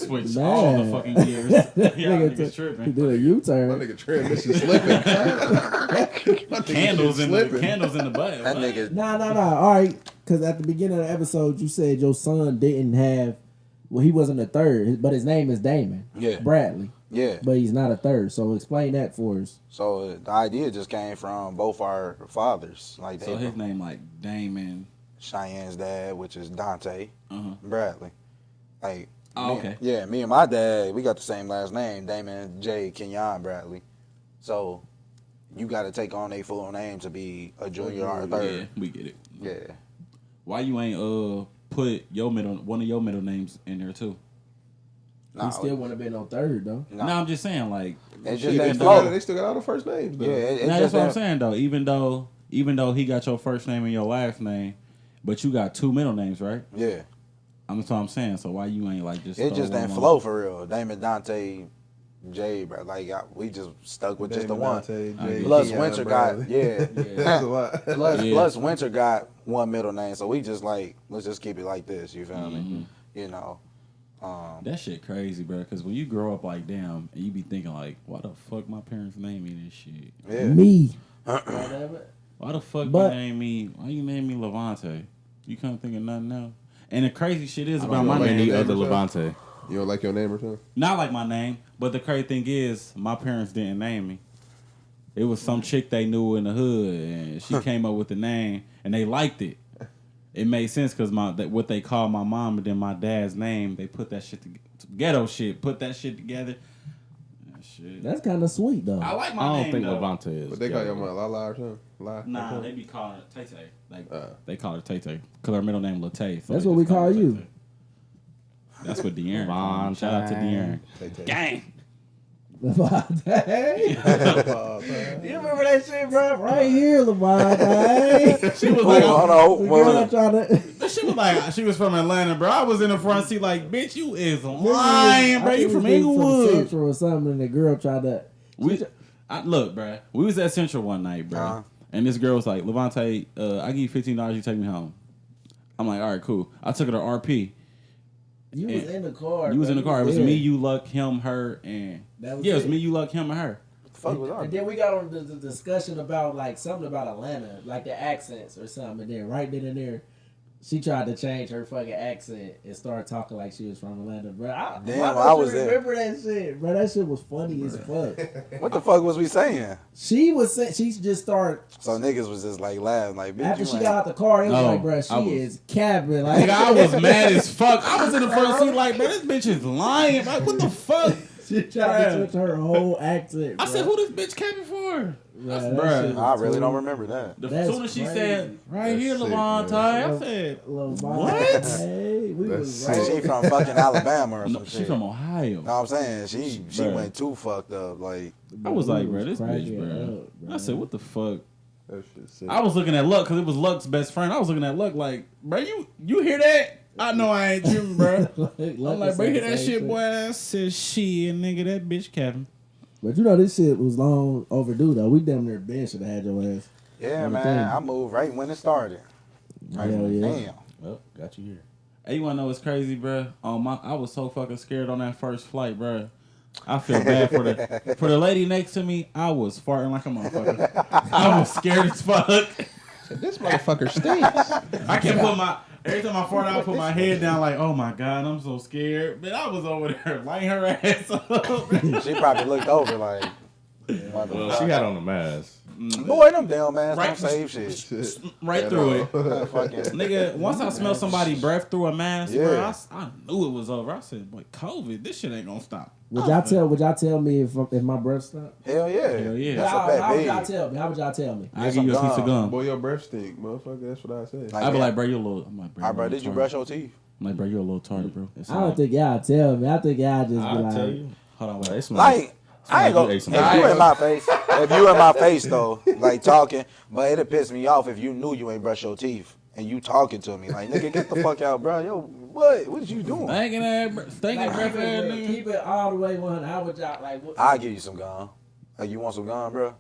Switch Man. all the fucking gears. Y'all Nigga niggas He tripping. did a My U-turn. nigga transmission slipping. Candles in the slipping. candles in the butt. That What? nigga. Nah. All right. Because at the beginning of the episode, you said your son didn't have, well, he wasn't a third, but his name is Damon. Yeah. Bradley. Yeah. But he's not a third. So explain that for us. So the idea just came from both our fathers. Like So they, his name like Damon. Cheyenne's dad, which is Dante Uh-huh. Bradley. Like. Oh, me- okay. Yeah, me and my dad, we got the same last name, Damon J. Kenyon Bradley. So you got to take on a full name to be a junior or a Yeah, third. we get it. Yeah. Why you ain't put your one of your middle names in there too? Nah, He still wouldn't have been no third, though. nah. No, I'm just saying like. It just even ain't though- flow. They still got all the first names, though. Yeah, it Now, just that's what I'm ain't- saying though. Even though he got your first name and your last name, but you got 2 middle names, right? Yeah. That's what I'm saying. So why you ain't like just? It throw just one didn't on? flow for real. Damon Dante J, bro. Like we just stuck with just the one. Plus Winter got That's a lot. plus Winter got one middle name, so we just like let's just keep it like this. You feel Mm-hmm. me? You know. That shit crazy, bro. Because when you grow up like damn, and you be thinking like, why the fuck my parents name me this shit? Yeah. Me. Why the fuck But- you name me? Why you name me Levante? You can't think of nothing else. And the crazy shit is about my About name. any name other or something? Levante. You don't like your name or something? Not like my name, but the crazy thing is, my parents didn't name me. It was some chick they knew in the hood, and she came up with the name, and they liked it. It made sense because what they called my mom and then my dad's name, they put that shit together. Ghetto shit, put that shit together. Shit. That's kind of sweet though. I like my I don't name, think though. Levante is. But they call your mom Lala or something? Nah, they be calling her Tay Tay. Like they call her Tay Tay because her middle name Latay. So That's they what we just call her you. Tay-Tay. That's what De'Aaron. called me. Shout out to De'Aaron. Gang. Levante. You remember that shit, bro? Right here, Levante. She was like, hold on. Girl trying to. she was like, she was from Atlanta, bro. I was in the front seat like, bitch, you is lying, bro. You from Inglewood? Central or something, and the girl tried to. Look, bro. We was at Central one night, bro, and this girl was like, Levante, I give you $15, you take me home. I'm like, all right, cool. I took her to RP. You was in the car. You was in the car. It was there. me, you, Luck, him, her, and That was it was it. me, you, Luck, him, and her. Fuck was And then we got on the discussion about like something about Atlanta, like the accents or something. And then right then and there, she tried to change her fucking accent and start talking like she was from Atlanta, bro. I was there. Remember that shit, bro? That shit was funny as fuck. What the fuck was we saying? She just started So niggas was just like laughing, like bitch. after You she ain't- got out the car. It was No, like, bro, I she was- is capping. Like Nigga, I was mad as fuck. I was in the front seat like, bro, this bitch is lying. Like, what the fuck? she tried to switch her whole accent. I bro. said, who this bitch capping for? Bruh, that Bruh. shit was I really too- don't remember that. As That's soon as she crazy. said, right That's here, sick, Levante, man. I said, What? Hey, we That's was sick. right. She from fucking Alabama or no, some she shit. from Ohio. Know what I'm saying? She Bruh. went too fucked up. Like I was like, We bro, this bitch, cracking bro. up, bro. I said, what the fuck? That shit sick. I was looking at Luck because it was Luck's best friend. I was looking at Luck like, bro, you hear that? I know I ain't tripping, bro. I'm like, bro, you hear that shit, boy? I said, shit, nigga, that bitch Kevin. But you know this shit was long overdue though. We damn near been should have had your ass. yeah, On the man. thing. I moved right when it started. Right Hell when, yeah. Damn. Well, got you here. Hey, you wanna know what's crazy, bro? I was so fucking scared on that first flight, bro. I feel bad for the lady next to me. I was farting like a motherfucker. I was scared as fuck. This motherfucker stinks. I kept putting every time I fart, I would put my head down like, oh my god, I'm so scared. But I was over there lighting her ass up. She probably looked over like, Well, she had on the mask. boy, them damn man Right. don't save shit. Right through it. Fucking, Nigga, once I smelled somebody breath through a mask, Yeah. bro, I knew it was over. I said, boy, COVID, this shit ain't gonna stop. Would y'all tell me if my breath stopped? hell yeah. Hell yeah. That's a How bad would y'all big. tell me? How would y'all tell me? I give you a piece of gum. gum. Boy, your breath stink, motherfucker. That's what I said. Like, I'd be yeah. like, bro, you're a little. I'm like, bro, All right, bro, you're a did you little brush retarded. your teeth? I'm like, bro, you're a little retarded, bro. I don't think y'all tell me. I think y'all just be I'll like, tell you. Hold on, They wait. smell Like, I ain't like gonna. you If ate some you ice. in my face, if you in my face though, like talking, but it'd piss me off if you knew you ain't brush your teeth and you talking to me like, nigga, get the fuck out, bro. Yo, what is you doing? Stinking ass, stinking like, breath keep, ass it, nigga. keep it all the way 100. How would y'all like? What, I'll give you some gum. Like, you want some gum, bro?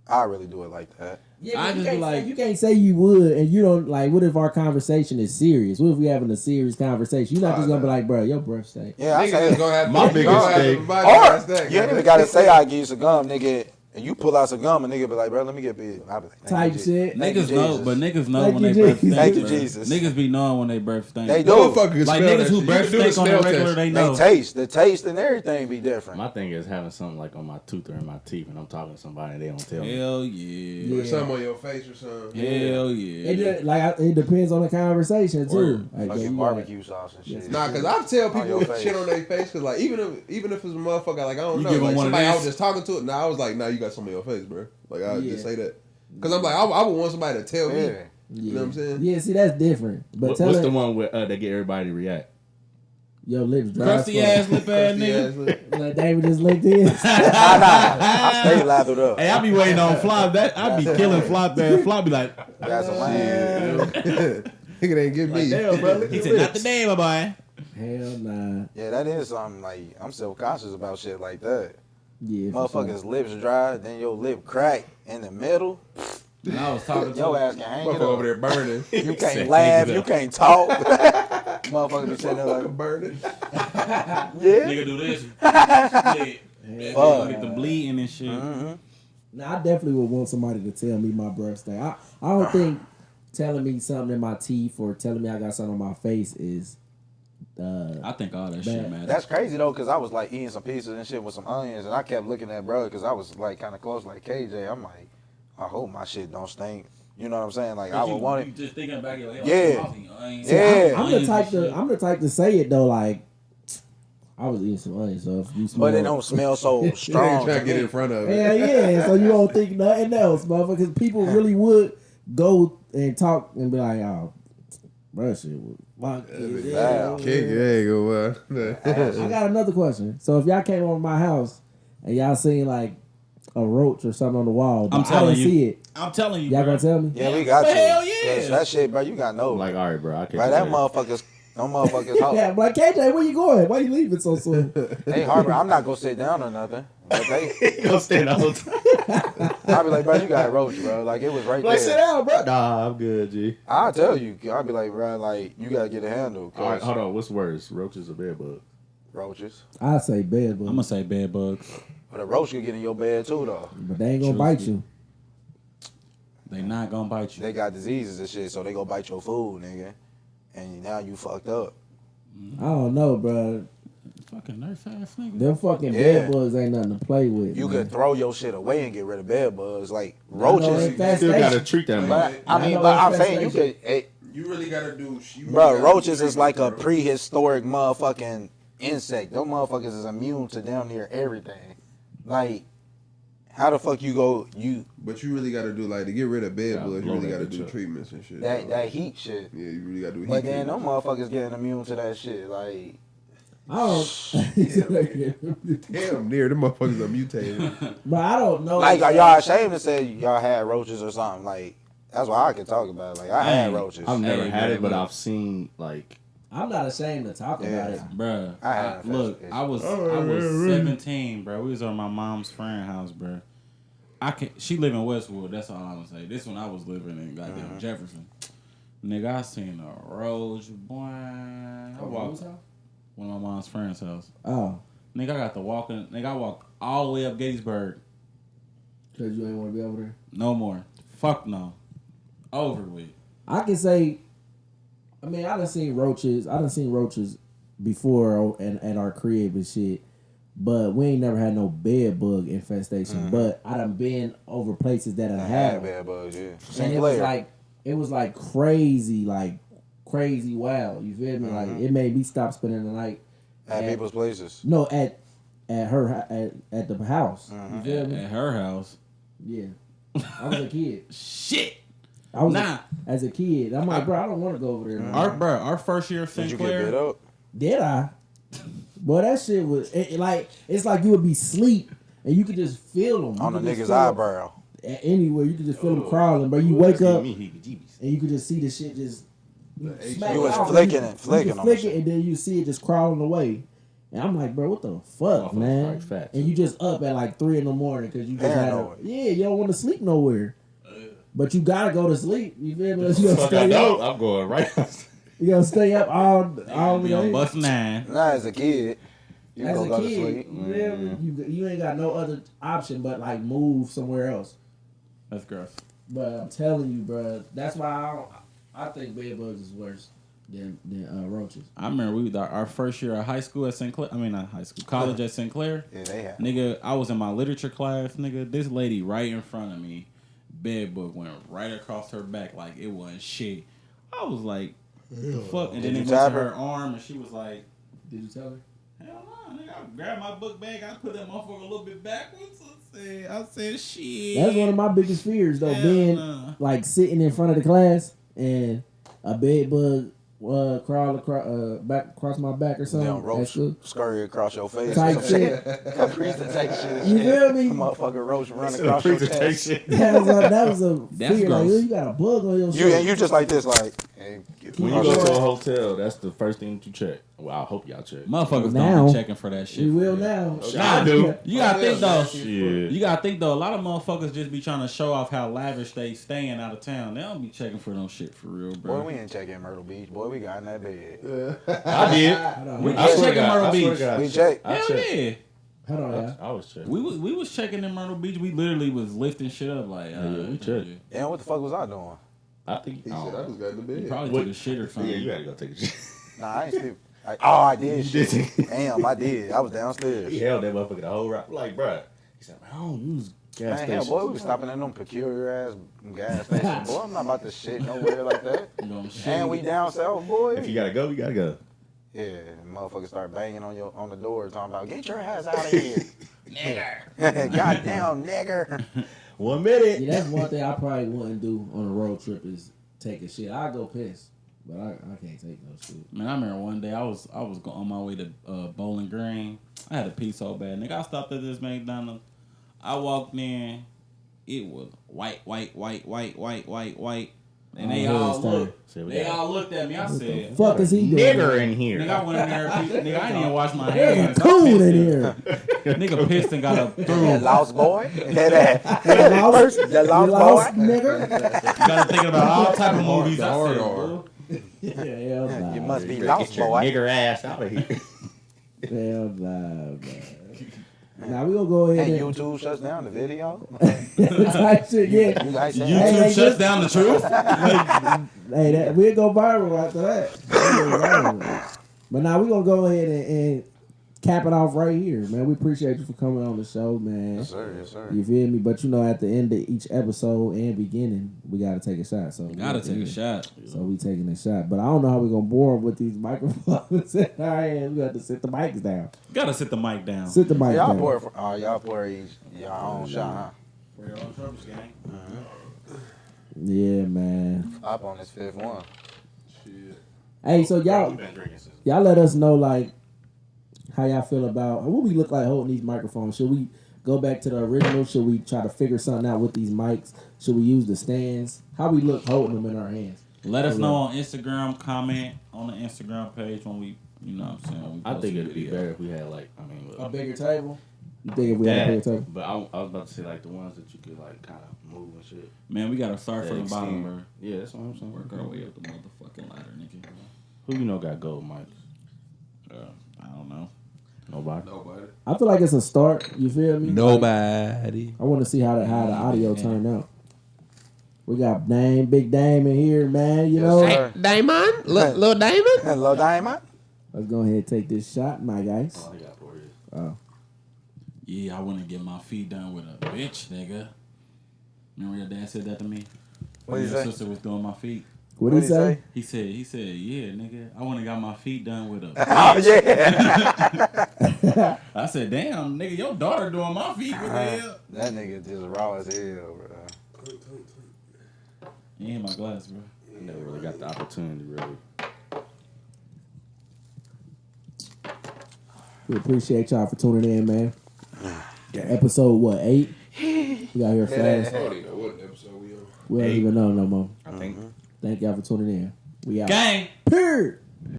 I really do it like that. yeah, I but just be like- you can't say you would, and you don't like. What if our conversation is serious? What if we having a serious conversation? You're not just gonna be like, bro, your breath stink. Yeah, I Nigga say is gonna have to My you biggest gonna have to thing- provide Or your ass that, you ain't even gotta say I give you some gum, nigga. And you pull out some gum, and nigga be like, bro, let me get big. I be like, thank Type you, shit. Thank you, Niggas know, Jesus. but niggas know Thank when you, they breath Jesus. stink. Thank you, bro. Jesus. Niggas be knowing when they breath stink. They do. Motherfucker can Like smell niggas that who shit. breath You can do stink on the smell regular, test. they They know. the taste and everything be different. My thing is having something like on my tooth or in my teeth, and I'm talking to somebody and they don't tell me. Hell yeah. Or something on your face or something. Hell yeah. It just, like it depends on the conversation too. Word. Like, Fucking yeah, you barbecue sauce and shit. Nah, cause I've tell On people your with face. shit on their face, cause like even if it's a motherfucker like I don't You know, give 'em like one of somebody I this? was just talking to it, nah, I was like, nah, you got something on your face, bro. Like I would just Yeah. say that, cause I'm like I would want somebody to tell me. Yeah. You know what I'm saying? Yeah, see that's different. But What's tell the it, one with that get everybody to react? your lips dry. Crusty ass lip ass Crusty nigga. ass lip. Like David just licked in. Nah. I stay lathered up. Hey, I be waiting on Flop. I be killing Flop. That Flop be like, That's a man. Nigga ain't give me. Damn, bro. Look he at said, not this. today, my boy. Hell nah. Yeah, that is something like I'm self-conscious about shit like that. Yeah. for sure. Motherfuckers' lips dry, then your lip crack in the middle. And I was talking to Your ass can hang it Motherfucker over up. there burning. You Said, can't laugh, hang it you up. can't talk. Motherfuckers be sitting there like, burning. yeah. nigga do this. Shit. Fuck. Get the bleeding and shit. Mm-hmm. Now I definitely would want somebody to tell me my breath stink. I don't think telling me something in my teeth or telling me I got something on my face is I think all that shit matters. That's crazy though, cause I was like eating some pizza and shit with some onions, and I kept looking at bro, cause I was like kind of close, like KJ. I'm like, I hope my shit don't stink. You know what I'm saying? Like I would want You it. just thinking back, like, Yeah. See, I'm Onions the type to say it though. Like I was eating some onions, so if you smell, But it don't smell so You ain't strong. trying to to get me. in front of it. yeah. So you don't think nothing else, motherfucker. Because people really would go and talk and be like, oh, bro, shit. Fuck it, Wow. Kick your egg over. I got another question. So if y'all came over my house and y'all seen like a roach or something on the wall, but I didn't see it, I'm telling you, y'all bro. gonna tell me? Yeah, we got you. Hell yeah. 'Cause that shit, bro, you got no. Like, all right, bro. I can't. Bro, that motherfuckers, them motherfuckers. Yeah, but like, KJ, where you going? Why you leaving so soon? They harbor. I'm not gonna sit down or nothing. But they, Gonna stand the whole time. I'll be like, bro, you got a roach, bro. Like it was right Like, sit there. down, bro. Nah, I'm good, G. I'll tell you. I'll be like, bro, like you gotta get a handle. All right, Cause hold on. What's worse, roaches or bed bugs? roaches. I say bed, I'm gonna say bed bugs. But a roach can get in your bed too, though. but they ain't gonna bite you. They not gonna bite you. They got diseases and shit, so they go bite your food, nigga. And now you fucked up. I don't know, bro. Fucking nurse ass nigga. Them fucking Yeah. bed bugs ain't nothing to play with. You man. could throw your shit away and get rid of bed bugs. Like know, roaches. in fact, Still gotta treat that But man. I mean, but I'm saying you could. You really gotta do. Bro, roaches is like a prehistoric motherfucking insect. Those motherfuckers is immune to damn near everything. Like, how the fuck you go But you really gotta do like to get rid of bed Gotta bugs. You blow really that gotta bitch do up. treatments and shit. that heat shit? Yeah, you really gotta do. But heat then them treatments. motherfuckers getting immune to that shit. Like, I don't. Damn near them motherfuckers are mutated. But I don't know. like are y'all ashamed to say y'all had roaches or something? Like, that's why I can talk about it. Like, I had roaches. I've never Hey, had man, it, but look. I've seen like. I'm not ashamed to talk about it. Bruh, I had look, infestation. I was 17, bro. We was at my mom's friend house, bro. She live in Westwood. That's all I'm gonna say. This one I was living in goddamn Jefferson. Nigga, I seen a roach, boy. I walked one of my mom's friend's house. Oh, Nigga, I got to walk in. Nigga, I walked all the way up Gettysburg. because you ain't want to be over there. No more. Fuck no. Over with. I can say, I mean, I done seen roaches before at our crib and shit, but we ain't never had no bed bug infestation. But I done been over places that I have had had bed bugs, yeah. and it was like crazy wild. You feel me? Like it made me stop spending the night at people's places. No, at the house. You feel me? At her house. Yeah. I was a kid. Shit. I was Nah. as a kid. I'm like, bro, I don't want to go over there. Man. Our first year of Did you get Sinclair. bit up? Did I? Boy, that shit was it's like you would be asleep and you could just feel them On the nigga's eyebrow. Anywhere you could just feel them crawling, but you wake up Me heebie-jeebies. and you could just see the shit just. smack You was out. flicking You it, flicking can on flick the it, and then you see it just crawling away. And I'm like, bro, what the fuck, Motherfuckers man? probably fat, And you just up at like 3 a.m. because you just Paranoid. you don't want to sleep nowhere. But you gotta go to sleep. You feel me? You gotta Fuck, I stay know. up. I'm going right. You gotta stay up all Be on night. bus 9. Nah, as a kid, you As gonna a go to kid, sleep. you feel me? You ain't got no other option but like move somewhere else. That's gross. But I'm telling you, bro, that's why I think bed bugs is worse than roaches. I remember our first year of high school at Sinclair. I mean, not high school, college at Sinclair. Yeah, they have. Nigga, I was in my literature class. Nigga, this lady right in front of me, bed bug went right across her back like it wasn't shit. I was like, the fuck? And then Did it you went tap to her? her arm, and she was like, Did you tell her? hell no, nigga. I grabbed my book bag. I put that motherfucker a little bit backwards. I said, shit. That's one of my biggest fears, though, Hell being nah. like sitting in front of the class and a bed bug crawl across my back or something. Damn at roach school. scurry across your face. Type shit. A presentation. You feel me? Motherfucking roach run across your chest. Presentation. That was a That's fear. Like, gross. you got a bug on your You shoulder. and you just like this, like. Hey, When you go to a hotel, that's the first thing that you check. Well, I hope y'all check. Motherfuckers Now. don't be checking for that shit. We will for real. now. I do. You gotta think though. Shit. You gotta think though. A lot of motherfuckers just be trying to show off how lavish they staying out of town. They don't be checking for no shit for real, bro. Boy, we ain't checking Myrtle Beach. Boy, we got in that bed. I did. We I swear to checking God, Myrtle I swear to Beach. God, We checked. I Hell checked. yeah. Hold on, yeah. I was checking. We was checking in Myrtle Beach. We literally was lifting shit up like. we checked. Damn, what the fuck was I doing? I think. He said, I just got in the You bed. probably What? took a shit or Yeah, something. you gotta go take a shit. Nah, I ain't sleep. I did shit. Damn, I did. I was downstairs. He held that motherfucker the whole ride. Like, bruh. He said, man, I don't use gas Man, stations. hell, boy, we was stopping in them peculiar ass gas stations. Boy, I'm not about to shit nowhere like that. You know what I'm And saying? we down south, boy. If you gotta go, you gotta go. Yeah, motherfuckers start banging on the door talking about, get your ass out of here. Nigger. Goddamn nigger. 1 minute. Yeah, that's one thing I probably wouldn't do on a road trip is take a shit. I go piss, but I can't take no shit. Man, I remember one day I was on my way to Bowling Green. I had to pee so bad, nigga. I stopped at this McDonald's. I walked in. It was white. And they all looked. They all looked at me. I said, "Fuck is he doing? Nigger in here." Nigga, I went in there. Nigga, I didn't even wash my There's hands. a coon in here. Nigga pissed and got up That through. lost boy. That Lost, the you lost lost, boy. nigga. Got to thinking about all type of movies. The I hard said, R. "Boo." Hell nah. You must be Get lost, your boy. nigger ass out of here. Hell nah, man. Now we gonna go ahead And and YouTube shuts down the video. type shit. Yeah. You guys say, YouTube hey, shuts down the truth. Hey, that we'll go viral after that. We'll go viral. But now we gonna go ahead and cap it off right here, man. We appreciate you for coming on the show, man. yes, sir. Yes, sir. You feel me? But you know, at the end of each episode and beginning, we gotta take a shot. So Gotta take a shot. So we taking a shot. But I don't know how we gonna bore them with these microphones in our hands. We got to sit the mics down. Gotta sit the mic down. Sit the mic Y'all down. pour each y'all own shot, huh? For your own troubles, gang. Yeah, man. Up on this fifth one. Hey, so y'all Bro, you been drinking since- y'all let us know like how y'all feel about what we look like holding these microphones. Should we go back to the original? Should we try to figure something out with these mics? Should we use the stands? How we look holding them in our hands? Let us know on Instagram. Comment on the Instagram page when we, you know what I'm saying. When we I post think the it'd be video. better if we had like, I mean, A bigger table? You think if we had a bigger table? But I was about to say like the ones that you could like kind of move and shit. Man, we gotta start from the That bottom, extend. bro. Yeah, that's what I'm saying. Work our way up the motherfucking ladder, nigga. Who you know got gold mics? I don't know. Nobody. Nobody. I feel like it's a start. You feel me? Nobody. I want to see how the audio turned out. We got Big Damon in here, man. You know, Sir. Damon? Little Damon? Hello, Diamond. let's go ahead and take this shot, my guys. All I got for is Oh, Yeah, I wanna get my feet done with a bitch, nigga. Remember your dad said that to me? What'd he Your say? sister was doing my feet. what did he say? He said, yeah, nigga, I wanna got my feet done with a Oh bitch. yeah. I said, damn, nigga, your daughter doing my feet. What the hell? That nigga just raw as hell, bro. You ain't my glass, bro. I never really got the opportunity really. We appreciate y'all for tuning in, man. Episode what, 8? We got here fast. I don't even know what episode we on. We don't even know no more. I think Thank y'all for tuning in. We out. Gang. Period.